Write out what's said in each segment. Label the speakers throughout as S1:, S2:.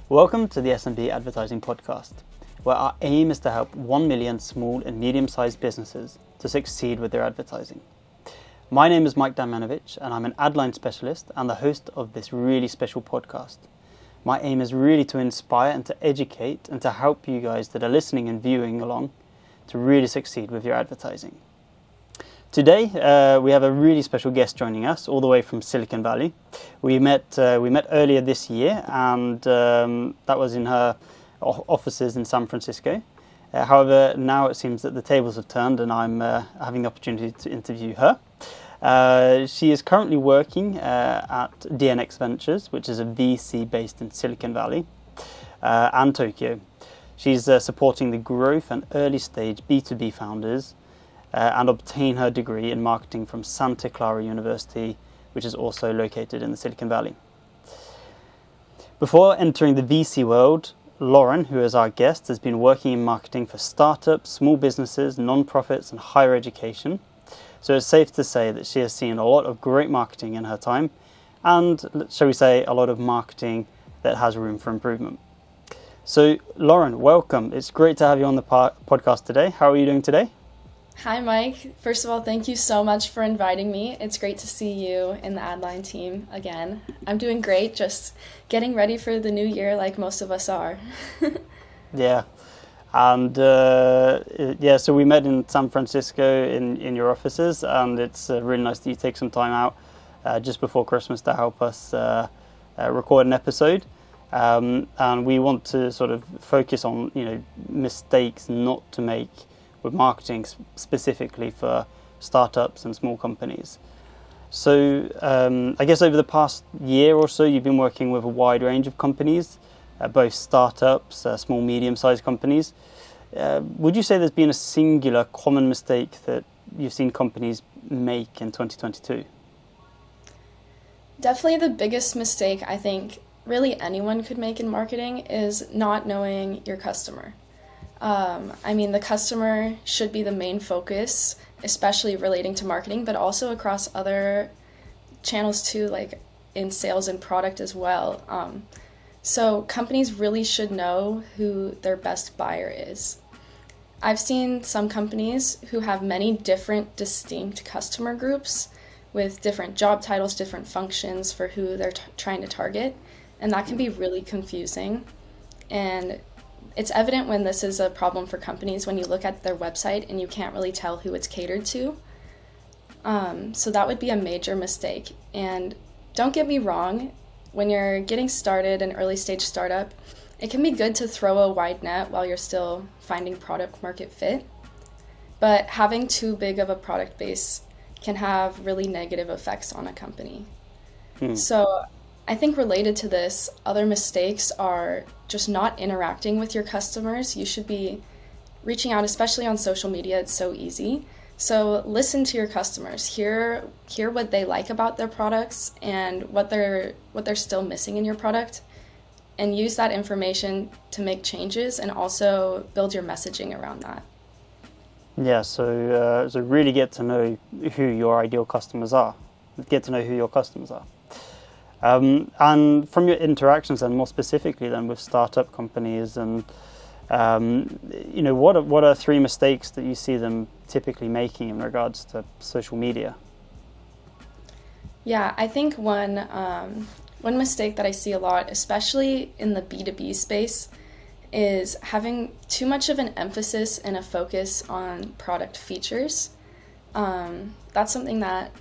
S1: Welcome to the SMBAdvertising podcast, where our aim is to help 1 million small and medium-sized businesses to succeed with their advertising. My name is Mike Damjanovic, and I'm an ad-line specialist and the host of this really special podcast. My aim is really to inspire and to educate and to help you guys that are listening and viewing along to really succeed with your advertising. Today, we have a really special guest joining us all the way from Silicon Valley. We met earlier this year, and that was in her offices in San Francisco. However, now it seems that the tables have turned, and I'm having the opportunity to interview her. She is currently working at DNX Ventures, which is a VC based in Silicon Valley and Tokyo. She's supporting the growth and early stage B2B founders and obtain her degree in marketing from Santa Clara University, which is also located in the Silicon Valley. Before entering the VC world, Lauren, who is our guest, has been working in marketing for startups, small businesses, non-profits and higher education. So it's safe to say that she has seen a lot of great marketing in her time and, shall we say, a lot of marketing that has room for improvement. So Lauren, welcome. It's great to have you on the podcast today. How are you doing today?
S2: Hi, Mike. First of all, thank you so much for inviting me. It's great to see you in the Adline team again. I'm doing great, just getting ready for the new year like most of us are.
S1: Yeah. And so we met in San Francisco in your offices, and it's really nice that you take some time out just before Christmas to help us record an episode. And we want to sort of focus on, mistakes not to make with marketing specifically for startups and small companies. So I guess over the past year or so, you've been working with a wide range of companies, both startups, small, medium-sized companies. Would you say there's been a singular common mistake that you've seen companies make in 2022?
S2: Definitely the biggest mistake I think really anyone could make in marketing is not knowing your customer. The customer should be the main focus, especially relating to marketing, but also across other channels too, like in sales and product as well. So companies really should know who their best buyer is. I've seen some companies who have many different distinct customer groups with different job titles, different functions for who they're trying to target, and that can be really confusing. And it's evident when this is a problem for companies when you look at their website and you can't really tell who it's catered to. So that would be a major mistake. And don't get me wrong, when you're getting started, an early stage startup, it can be good to throw a wide net while you're still finding product market fit. But having too big of a product base can have really negative effects on a company. So I think related to this, other mistakes are just not interacting with your customers. You should be reaching out, especially on social media. It's so easy. So listen to your customers, hear what they like about their products and what they're still missing in your product, and use that information to make changes and also build your messaging around that.
S1: Yeah, so really get to know who your ideal customers are. Get to know who your customers are. And from your interactions, and more specifically then with startup companies, and what are three mistakes that you see them typically making in regards to social media?
S2: Yeah, I think one mistake that I see a lot, especially in the B2B space, is having too much of an emphasis and a focus on product features. That's something that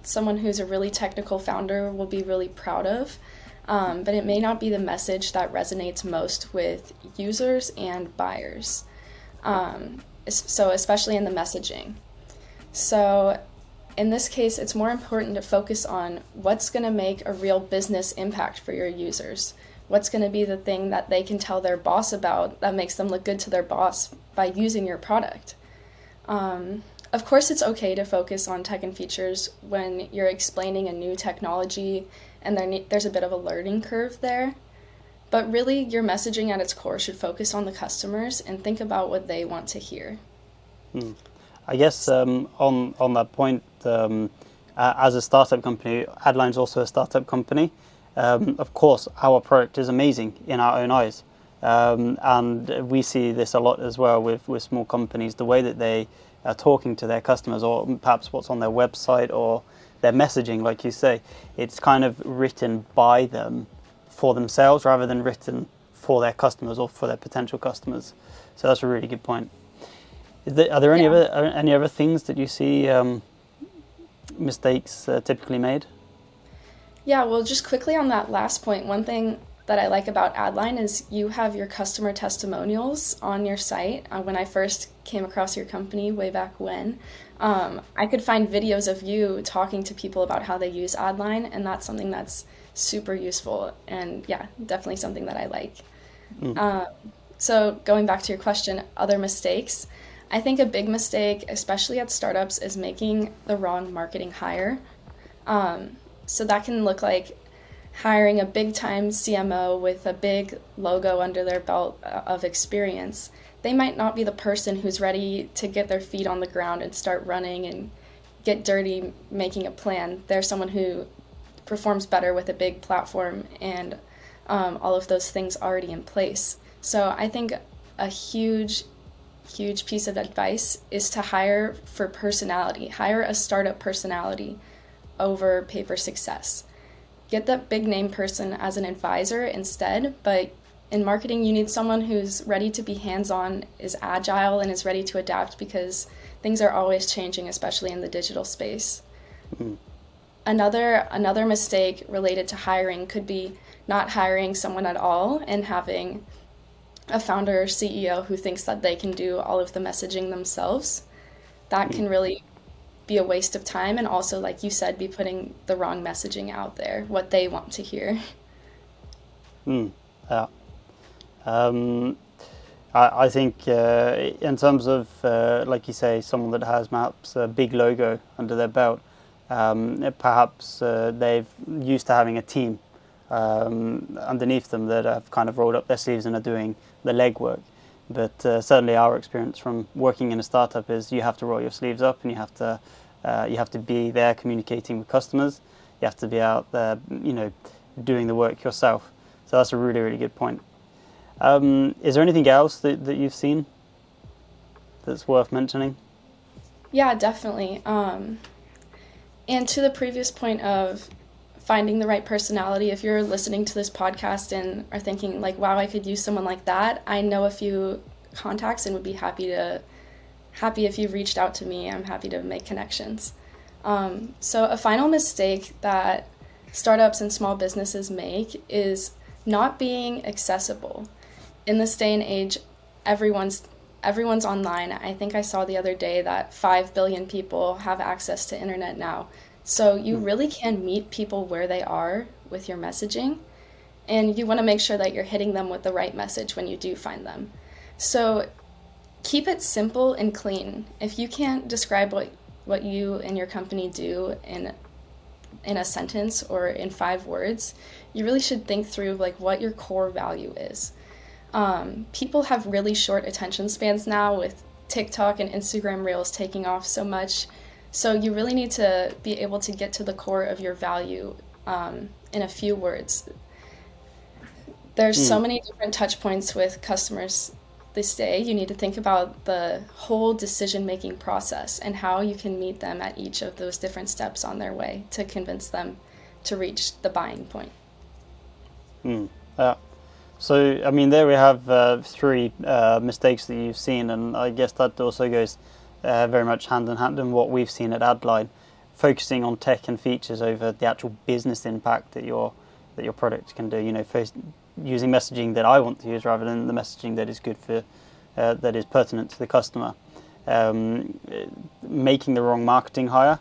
S2: someone who's a really technical founder will be really proud of, but it may not be the message that resonates most with users and buyers, so especially in the messaging. So in this case, it's more important to focus on what's going to make a real business impact for your users. What's going to be the thing that they can tell their boss about that makes them look good to their boss by using your product. Of course, it's okay to focus on tech and features when you're explaining a new technology and there's a bit of a learning curve there. But really, your messaging at its core should focus on the customers and think about what they want to hear.
S1: I guess on that point, as a startup company, Adline's also a startup company. Of course, our product is amazing in our own eyes. And we see this a lot as well with small companies, the way that they are talking to their customers, or perhaps what's on their website or their messaging, like you say, it's kind of written by them for themselves rather than written for their customers or for their potential customers. So that's a really good point. Are there any other things that you see mistakes typically made?
S2: Yeah, well, just quickly on that last point, one thing that I like about Adline is you have your customer testimonials on your site. When I first came across your company way back when, I could find videos of you talking to people about how they use Adline, and that's something that's super useful, and yeah, definitely something that I like. So going back to your question, other mistakes, I think a big mistake, especially at startups, is making the wrong marketing hire. So that can look like hiring a big-time CMO with a big logo under their belt of experience. They might not be the person who's ready to get their feet on the ground and start running and get dirty making a plan. They're someone who performs better with a big platform and all of those things already in place. So I think a huge piece of advice is to hire for personality. Hire a startup personality over paper success. Get that big name person as an advisor instead, but in marketing you need someone who's ready to be hands-on, is agile, and is ready to adapt because things are always changing, especially in the digital space. Another mistake related to hiring could be not hiring someone at all and having a founder or CEO who thinks that they can do all of the messaging themselves. That can really be a waste of time, and also, like you said, be putting the wrong messaging out there, what they want to hear.
S1: Yeah. I think in terms of, like you say, someone that has perhaps a big logo under their belt, perhaps they've used to having a team underneath them that have kind of rolled up their sleeves and are doing the legwork. But certainly our experience from working in a startup is you have to roll your sleeves up, and you have to be there communicating with customers. You have to be out there, doing the work yourself. So that's a really, really good point. Is there anything else that you've seen that's worth mentioning?
S2: Yeah, definitely. And to the previous point of finding the right personality, if you're listening to this podcast and are thinking like, wow, I could use someone like that, I know a few contacts and would be happy if you've reached out to me. I'm happy to make connections. So a final mistake that startups and small businesses make is not being accessible. In this day and age, everyone's online. I think I saw the other day that 5 billion people have access to internet now. So you really can meet people where they are with your messaging, and you want to make sure that you're hitting them with the right message when you do find them. So keep it simple and clean. If you can't describe what you and your company do in a sentence or in 5 words, you really should think through like what your core value is. People have really short attention spans now with TikTok and Instagram Reels taking off so much. So you really need to be able to get to the core of your value in a few words. There's so many different touch points with customers this day. You need to think about the whole decision-making process and how you can meet them at each of those different steps on their way to convince them to reach the buying point.
S1: So, I mean, there we have 3 mistakes that you've seen, and I guess that also goes very much hand in hand in what we've seen at Adline, focusing on tech and features over the actual business impact that your product can do. First, using messaging that I want to use rather than the messaging that is good for that is pertinent to the customer. Making the wrong marketing hire.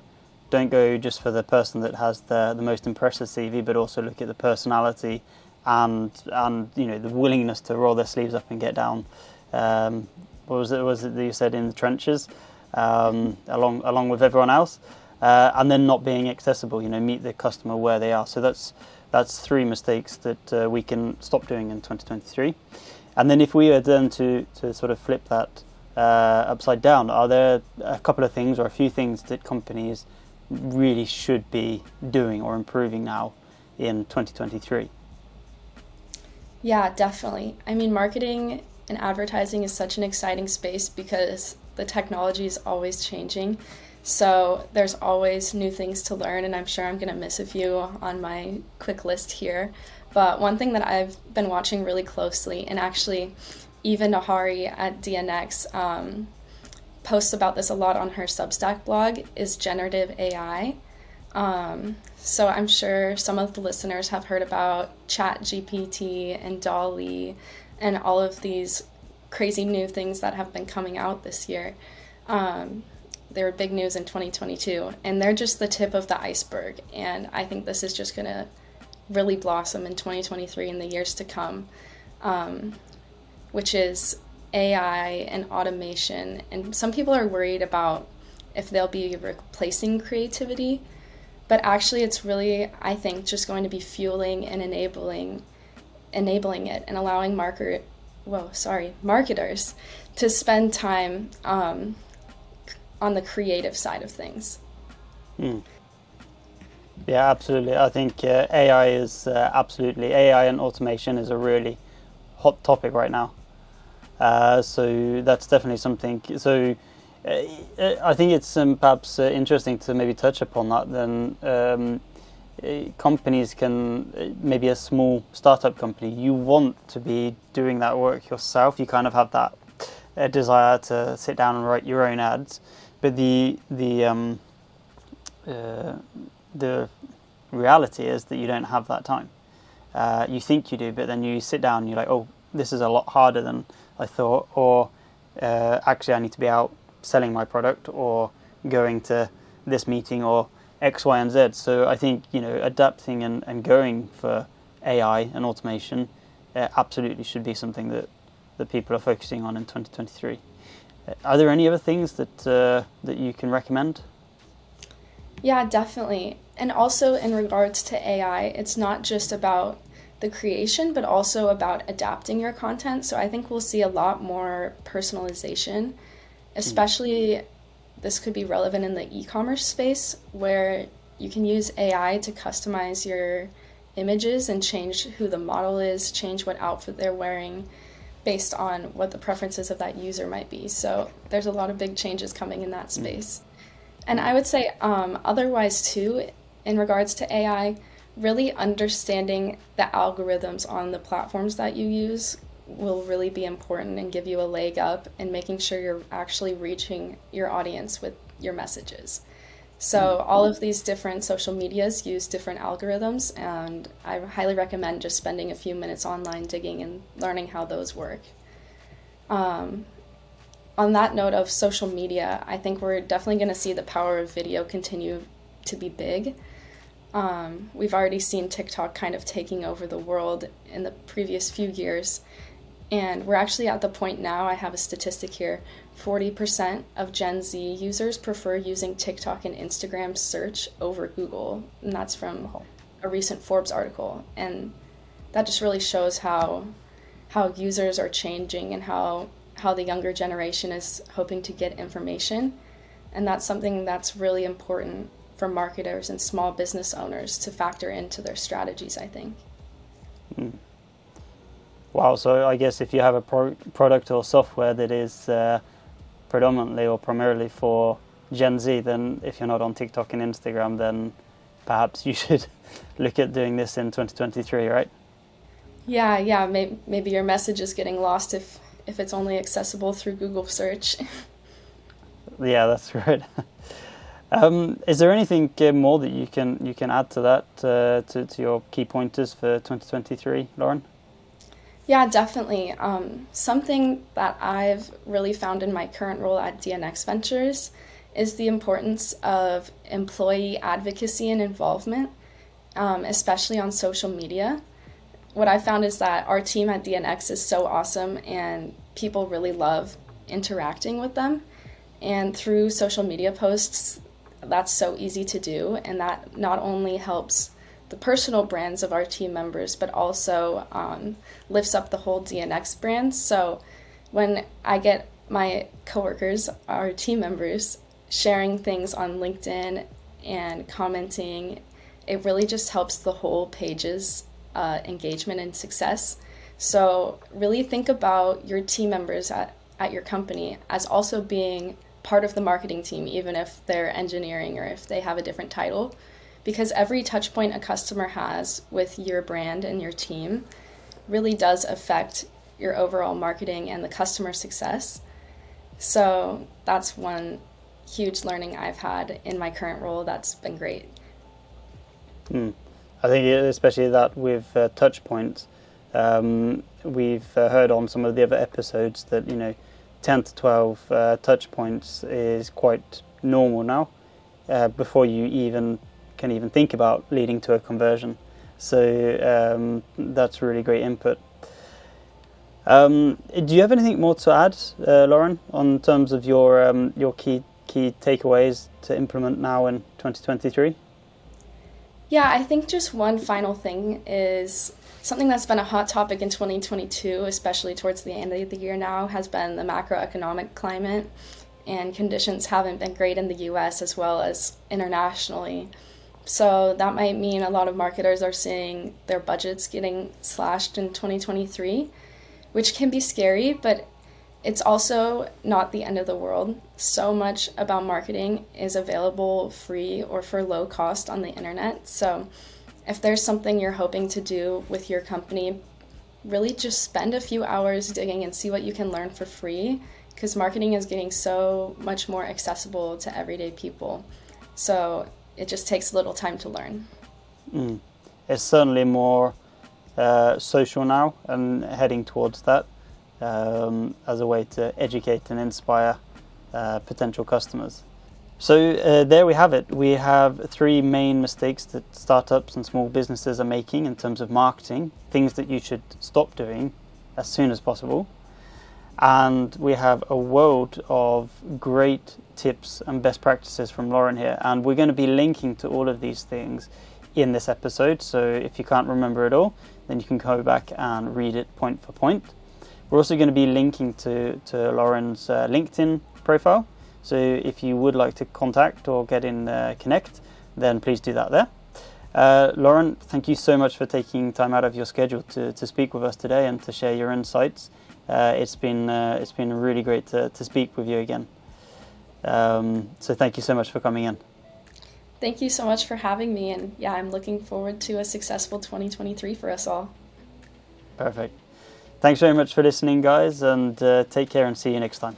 S1: Don't go just for the person that has the most impressive CV, but also look at the personality and the willingness to roll their sleeves up and get down. What was it that you said, in the trenches, along with everyone else, and then not being accessible. Meet the customer where they are. So that's 3 mistakes that we can stop doing in 2023. And then if we are then to sort of flip that upside down, are there a couple of things or a few things that companies really should be doing or improving now in 2023?
S2: Yeah, definitely. I mean, marketing and advertising is such an exciting space because the technology is always changing. So there's always new things to learn, and I'm sure I'm going to miss a few on my quick list here. But one thing that I've been watching really closely, and actually Eva Nahari at DNX posts about this a lot on her Substack blog, is generative AI. So I'm sure some of the listeners have heard about ChatGPT and DALL-E and all of these crazy new things that have been coming out this year. They were big news in 2022, and they're just the tip of the iceberg. And I think this is just going to really blossom in 2023 and the years to come, which is AI and automation. And some people are worried about if they'll be replacing creativity, but actually it's really, I think, just going to be fueling and enabling it and allowing marketers to spend time on the creative side of things.
S1: Yeah, absolutely. I think AI and automation is a really hot topic right now. So that's definitely something. So I think it's perhaps interesting to maybe touch upon that. Then companies can, maybe a small startup company, you want to be doing that work yourself. You kind of have that desire to sit down and write your own ads, but the reality is that you don't have that time. You think you do, but then you sit down and you're like, oh, this is a lot harder than I thought, or actually I need to be out selling my product or going to this meeting or X, Y, and Z. So I think, adapting and going for AI and automation absolutely should be something that people are focusing on in 2023. Are there any other things that you can recommend?
S2: Yeah, definitely. And also in regards to AI, it's not just about the creation, but also about adapting your content. So I think we'll see a lot more personalization, especially this could be relevant in the e-commerce space, where you can use AI to customize your images and change who the model is, change what outfit they're wearing based on what the preferences of that user might be. So there's a lot of big changes coming in that space. And I would say otherwise too, in regards to AI, really understanding the algorithms on the platforms that you use will really be important and give you a leg up in making sure you're actually reaching your audience with your messages. So all of these different social medias use different algorithms, and I highly recommend just spending a few minutes online digging and learning how those work. On that note of social media, I think we're definitely going to see the power of video continue to be big. We've already seen TikTok kind of taking over the world in the previous few years, and we're actually at the point now, I have a statistic here, 40% of Gen Z users prefer using TikTok and Instagram search over Google, and that's from a recent Forbes article. And that just really shows how users are changing and how the younger generation is hoping to get information. And that's something that's really important for marketers and small business owners to factor into their strategies, I think.
S1: Wow, so I guess if you have a product or software that is predominantly or primarily for Gen Z, then if you're not on TikTok and Instagram, then perhaps you should look at doing this in 2023, right? Yeah,
S2: maybe your message is getting lost if it's only accessible through Google search.
S1: Yeah, that's right. Is there anything more that you can add to that, to your key pointers for 2023, Lauren?
S2: Yeah, definitely. Something that I've really found in my current role at DNX Ventures is the importance of employee advocacy and involvement, especially on social media. What I found is that our team at DNX is so awesome and people really love interacting with them. And through social media posts, that's so easy to do, and that not only helps the personal brands of our team members, but also lifts up the whole DNX brand. So when I get my coworkers, our team members, sharing things on LinkedIn and commenting it really just helps the whole page's engagement and success. So really think about your team members at your company as also being part of the marketing team, even if they're engineering or if they have a different title, because every touch point a customer has with your brand and your team really does affect your overall marketing and the customer success. So that's one huge learning I've had in my current role that's been great.
S1: I think especially that with touch points, we've heard on some of the other episodes that 10 to 12 touch points is quite normal now, before you can even think about leading to a conversion. So that's really great input. Do you have anything more to add, Lauren, on terms of your key takeaways to implement now in 2023?
S2: Yeah, I think just one final thing is something that's been a hot topic in 2022, especially towards the end of the year now, has been the macroeconomic climate, and conditions haven't been great in the US as well as internationally. So that might mean a lot of marketers are seeing their budgets getting slashed in 2023, which can be scary, but it's also not the end of the world. So much about marketing is available free or for low cost on the internet. So if there's something you're hoping to do with your company, really just spend a few hours digging and see what you can learn for free, because marketing is getting so much more accessible to everyday people. So it just takes a little time to learn.
S1: It's certainly more social now and heading towards that as a way to educate and inspire potential customers. So there we have it. We have 3 main mistakes that startups and small businesses are making in terms of marketing, things that you should stop doing as soon as possible. And we have a world of great tips and best practices from Lauren here. And we're going to be linking to all of these things in this episode. So if you can't remember it all, then you can go back and read it point for point. We're also going to be linking to Lauren's LinkedIn profile. So if you would like to contact or get in connect, then please do that there. Lauren, thank you so much for taking time out of your schedule to speak with us today and to share your insights. It's been really great to speak with you again. So thank you so much for coming in.
S2: Thank you so much for having me, and yeah, I'm looking forward to a successful 2023 for us all.
S1: Perfect. Thanks very much for listening, guys, and take care and see you next time.